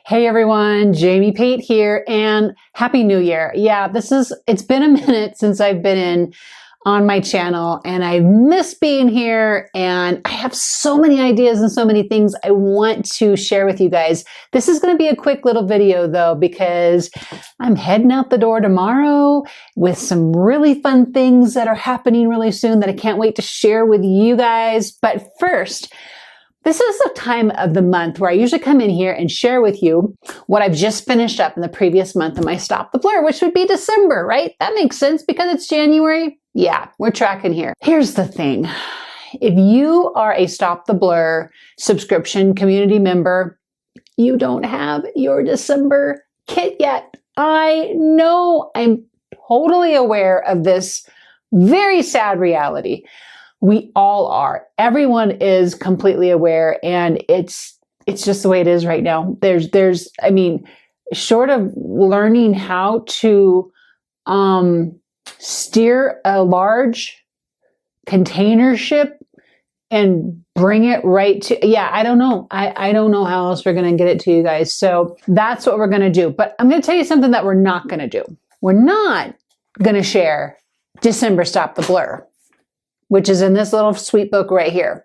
Hey everyone, Jamie Pate here, and Happy New Year. Yeah, it's been a minute since I've been on my channel, and I miss being here, and I have so many ideas and so many things I want to share with you guys. This is going to be a quick little video though, because I'm heading out the door tomorrow with some really fun things that are happening really soon that I can't wait to share with you guys. But first, this is the time of the month where I usually come in here and share with you what I've just finished up in the previous month of my Stop the Blur, which would be December, right? That makes sense because it's January. Yeah, we're tracking here. Here's the thing. If you are a Stop the Blur subscription community member, you don't have your December kit yet. I know, I'm totally aware of this very sad reality. We all are. Everyone is completely aware, and it's just the way it is right now. I mean, short of learning how to steer a large container ship and bring it right to, yeah, I don't know. I don't know how else we're going to get it to you guys. So that's what we're going to do. But I'm going to tell you something that we're not going to do. We're not going to share December Stop the Blur, which is in this little sweet book right here.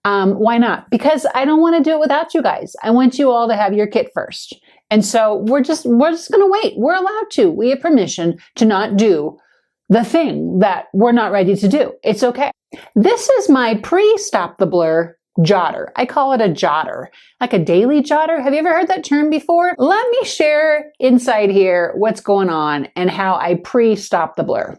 Why not? Because I don't want to do it without you guys. I want you all to have your kit first. And so we're just going to wait. We're allowed to. We have permission to not do the thing that we're not ready to do. It's okay. This is my pre-Stop the Blur jotter. I call it a jotter, like a daily jotter. Have you ever heard that term before? Let me share inside here what's going on and how I pre-Stop the Blur.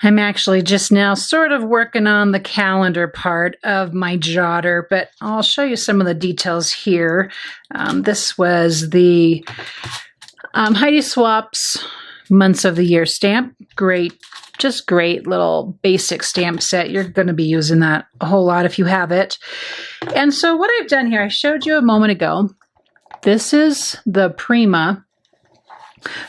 I'm actually just now sort of working on the calendar part of my jotter, but I'll show you some of the details here. This was the Heidi Swapp's Months of the Year stamp. Great, just great little basic stamp set. You're going to be using that a whole lot if you have it. And so what I've done here, I showed you a moment ago. This is the Prima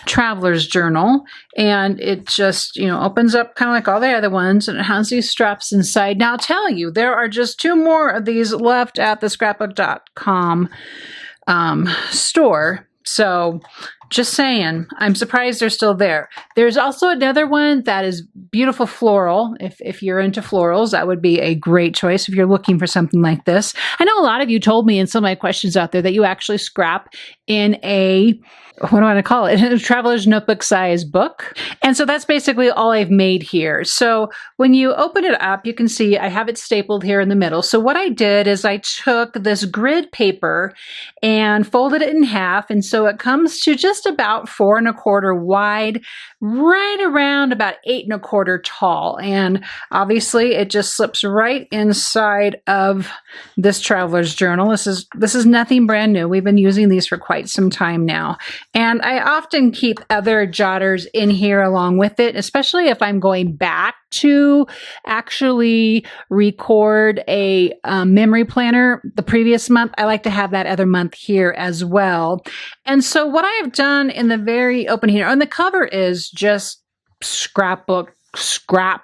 Traveler's Journal, and it just, opens up kind of like all the other ones, and it has these straps inside. Now I'll tell you, there are just 2 more of these left at the scrapbook.com store. So just saying, I'm surprised they're still there. There's also another one that is beautiful floral. If you're into florals, that would be a great choice if you're looking for something like this. I know a lot of you told me in some of my questions out there that you actually scrap in a, what do I want to call it? A traveler's notebook size book. And so that's basically all I've made here. So when you open it up, you can see I have it stapled here in the middle. So what I did is I took this grid paper and folded it in half. And so it comes to just about 4 1/4 wide, right around about 8 1/4 tall. And obviously it just slips right inside of this traveler's journal. This is nothing brand new. We've been using these for quite some time now. And I often keep other jotters in here along with it, especially if I'm going back to actually record a memory planner the previous month. I like to have that other month here as well. And so what I've done in the very open here, on the cover is just scrap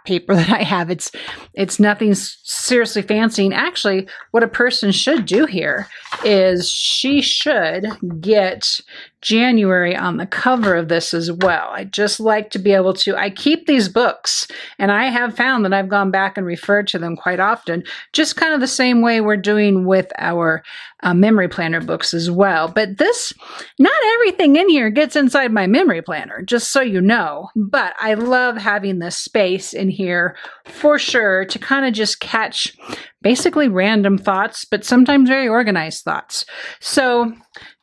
paper that I have. It's nothing seriously fancy. And actually, what a person should do here is she should get January on the cover of this as well. I just like to be able to, I keep these books, and I have found that I've gone back and referred to them quite often, just kind of the same way we're doing with our memory planner books as well. But not everything in here gets inside my memory planner, just so you know. But I love having this space in here for sure to kind of just catch basically random thoughts, but sometimes very organized thoughts. So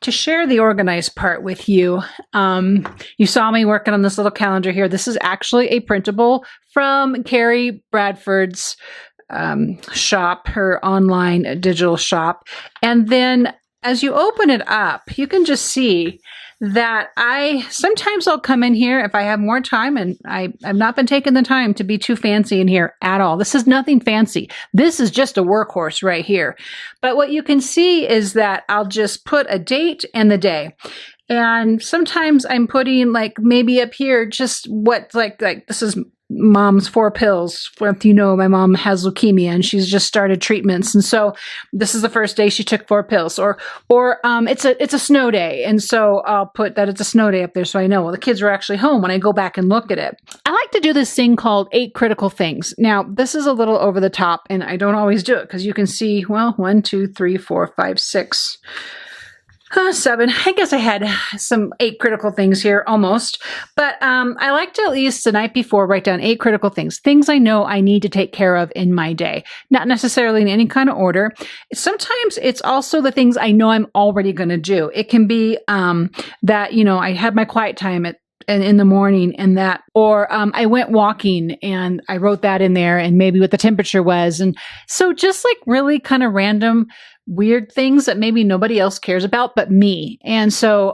to share the organized part with you, you saw me working on this little calendar here. This is actually a printable from Carrie Bradford's shop, her online digital shop. And then as you open it up, you can just see that sometimes I'll come in here if I have more time, and I've not been taking the time to be too fancy in here at all. This is nothing fancy. This is just a workhorse right here. But what you can see is that I'll just put a date and the day. And sometimes I'm putting like maybe up here just what like this is mom's 4 pills. You know, my mom has leukemia and she's just started treatments. And so this is the first day she took 4 pills, or it's a snow day. And so I'll put that it's a snow day up there. So I know, well, the kids were actually home when I go back and look at it. I like to do this thing called 8 critical things. Now, this is a little over the top and I don't always do it because you can see, well, 1, 2, 3, 4, 5, 6, 7. I guess I had some 8 critical things here almost, but I like to at least the night before write down 8 critical things I know I need to take care of in my day, not necessarily in any kind of order. Sometimes it's also the things I know I'm already going to do. It can be that, you know, I had my quiet time in the morning and that, or I went walking and I wrote that in there and maybe what the temperature was. And so just like really kind of random weird things that maybe nobody else cares about but me. And so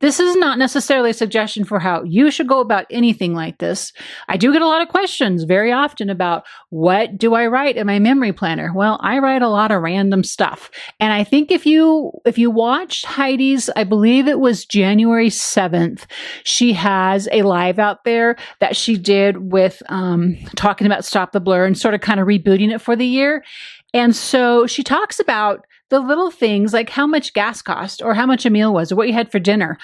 this is not necessarily a suggestion for how you should go about anything like this. I do get a lot of questions very often about what do I write in my memory planner? Well, I write a lot of random stuff. And I think if you watched Heidi's, I believe it was January 7th, she has a live out there that she did with talking about Stop the Blur and sort of kind of rebooting it for the year. And so she talks about the little things like how much gas cost or how much a meal was or what you had for dinner,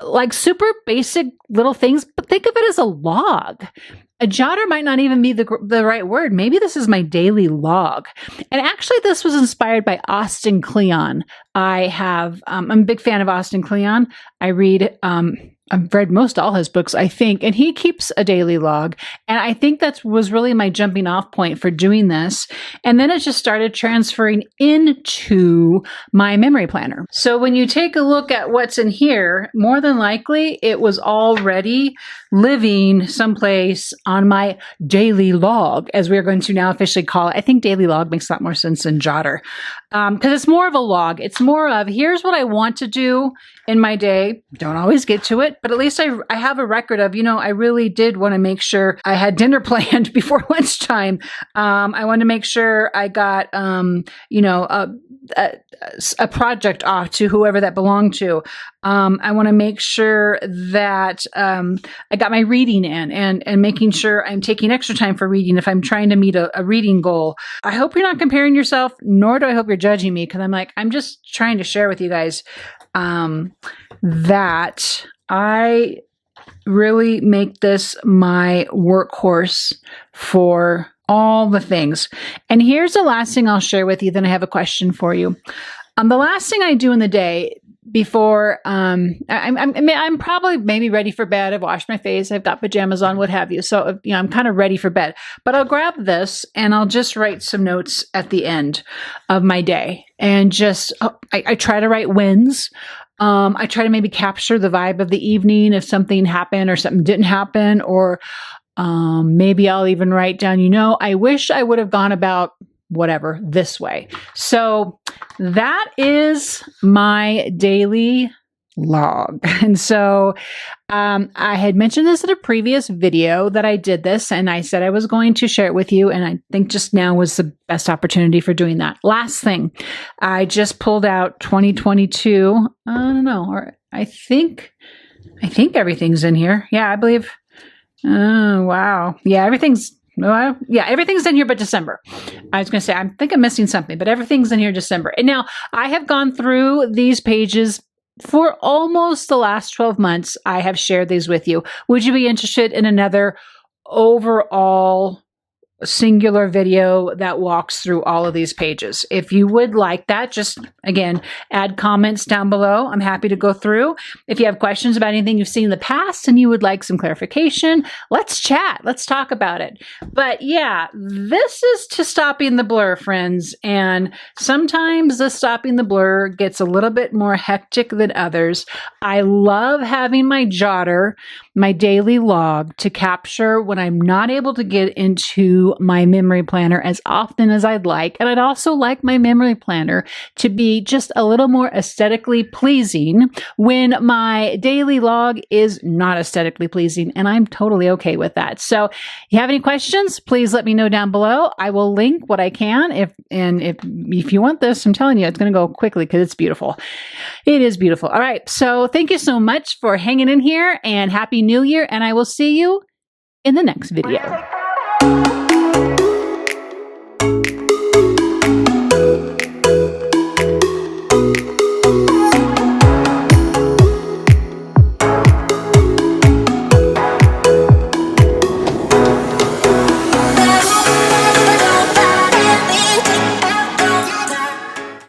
like super basic little things, but think of it as a log. A jotter might not even be the right word. Maybe this is my daily log. And actually this was inspired by Austin Kleon. I'm a big fan of Austin Kleon. I've read most all his books, I think, and he keeps a daily log. And I think that was really my jumping off point for doing this. And then it just started transferring into my memory planner. So when you take a look at what's in here, more than likely it was already living someplace on my daily log, as we're going to now officially call it. I think daily log makes a lot more sense than jotter. Because it's more of a log. It's more of, here's what I want to do in my day. Don't always get to it, but at least I have a record of, you know, I really did want to make sure I had dinner planned before lunchtime. I wanted to make sure I got, a project off to whoever that belonged to. I want to make sure that I got my reading in and making sure I'm taking extra time for reading if I'm trying to meet a reading goal. I hope you're not comparing yourself, nor do I hope you're judging me, because I'm just trying to share with you guys that I really make this my workhorse for all the things. And here's the last thing I'll share with you, then I have a question for you. The last thing I do in the day before I'm probably maybe ready for bed. I've washed my face, I've got pajamas on, what have you. So, you know, I'm kind of ready for bed. But I'll grab this and I'll just write some notes at the end of my day. And just, I try to write wins. I try to maybe capture the vibe of the evening if something happened or something didn't happen. Or maybe I'll even write down, you know, I wish I would have gone about whatever this way. So that is my daily log. And so I had mentioned this in a previous video that I did this, and I said I was going to share it with you, and I think just now was the best opportunity for doing that. Last thing, I just pulled out 2022. I don't know, or I think everything's in here. Yeah, I believe. Oh, wow. Yeah, everything's in here but December. I was going to say, I think I'm missing something, but everything's in here December. And now I have gone through these pages for almost the last 12 months. I have shared these with you. Would you be interested in another overall singular video that walks through all of these pages? If you would like that, just again, add comments down below. I'm happy to go through. If you have questions about anything you've seen in the past and you would like some clarification, let's chat. Let's talk about it. But yeah, this is to stopping the blur, friends. And sometimes the stopping the blur gets a little bit more hectic than others. I love having my jotter, my daily log, to capture when I'm not able to get into my memory planner as often as I'd like. And I'd also like my memory planner to be just a little more aesthetically pleasing when my daily log is not aesthetically pleasing. And I'm totally okay with that. So if you have any questions, please let me know down below. I will link what I can. If you want this, I'm telling you, it's going to go quickly because it's beautiful. It is beautiful. All right. So thank you so much for hanging in here, and Happy New Year. And I will see you in the next video.